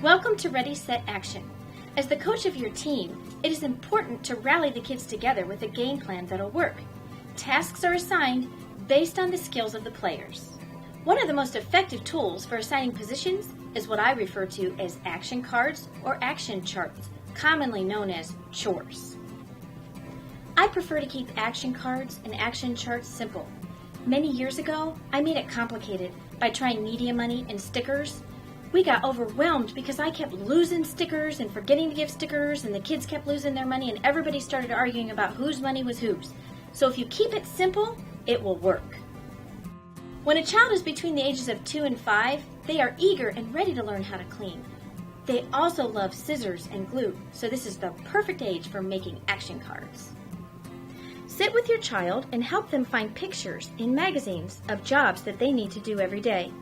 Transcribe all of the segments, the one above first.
Welcome to Ready, Set, Action. As the coach of your team, it is important to rally the kids together with a game plan that'll work. Tasks are assigned based on the skills of the players. One of the most effective tools for assigning positions is what I refer to as action cards or action charts, commonly known as chores. I prefer to keep action cards and action charts simple. Many years ago, I made it complicated by trying media money and stickers. We got overwhelmed because I kept losing stickers and forgetting to give stickers, and the kids kept losing their money, and everybody started arguing about whose money was whose. So if you keep it simple, it will work. When a child is between the ages of 2 and 5, they are eager and ready to learn how to clean. They also love scissors and glue, so this is the perfect age for making action cards. Sit with your child and help them find pictures in magazines of jobs that they need to do every day.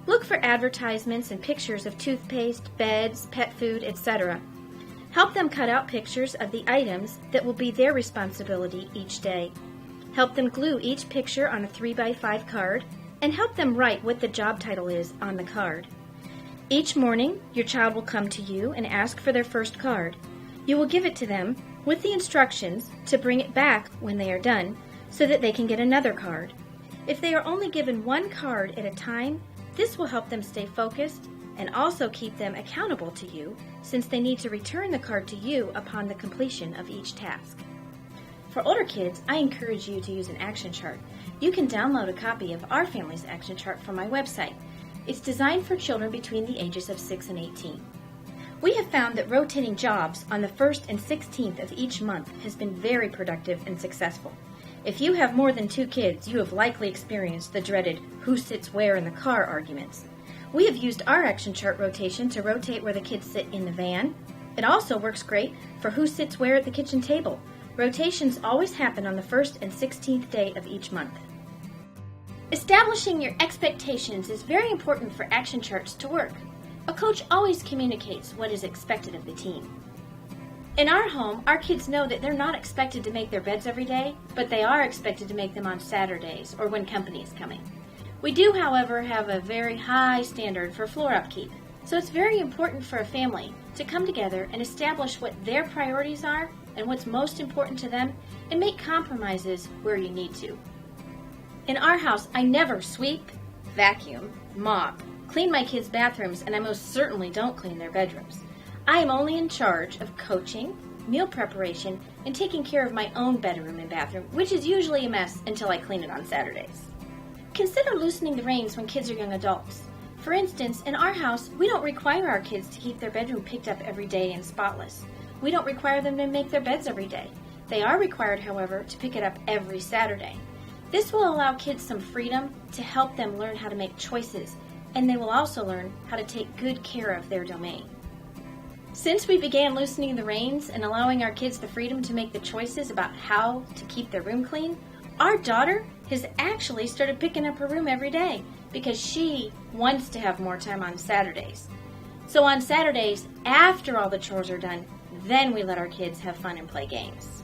Look for advertisements and pictures of toothpaste, beds, pet food, etc. Help them cut out pictures of the items that will be their responsibility each day. Help them glue each picture on a 3x5 card, and help them write what the job title is on the card. Each morning, your child will come to you and ask for their first card. You will give it to them with the instructions to bring it back when they are done so that they can get another card. If they are only given one card at a time, this will help them stay focused and also keep them accountable to you, since they need to return the card to you upon the completion of each task. For older kids, I encourage you to use an action chart. You can download a copy of our family's action chart from my website. It's designed for children between the ages of 6 and 18. We have found that rotating jobs on the 1st and 16th of each month has been very productive and successful. If you have more than 2 kids, you have likely experienced the dreaded who sits where in the car arguments. We have used our action chart rotation to rotate where the kids sit in the van. It also works great for who sits where at the kitchen table. Rotations always happen on the 1st and 16th day of each month. Establishing your expectations is very important for action charts to work. A coach always communicates what is expected of the team. In our home, our kids know that they're not expected to make their beds every day, but they are expected to make them on Saturdays or when company is coming. We do, however, have a very high standard for floor upkeep, so it's very important for a family to come together and establish what their priorities are and what's most important to them, and make compromises where you need to. In our house, I never sweep, vacuum, mop, clean my kids' bathrooms, and I most certainly don't clean their bedrooms. I am only in charge of coaching, meal preparation, and taking care of my own bedroom and bathroom, which is usually a mess until I clean it on Saturdays. Consider loosening the reins when kids are young adults. For instance, in our house, we don't require our kids to keep their bedroom picked up every day and spotless. We don't require them to make their beds every day. They are required, however, to pick it up every Saturday. This will allow kids some freedom to help them learn how to make choices, and they will also learn how to take good care of their domain. Since we began loosening the reins and allowing our kids the freedom to make the choices about how to keep their room clean, our daughter has actually started picking up her room every day because she wants to have more time on Saturdays. So on Saturdays, after all the chores are done, then we let our kids have fun and play games.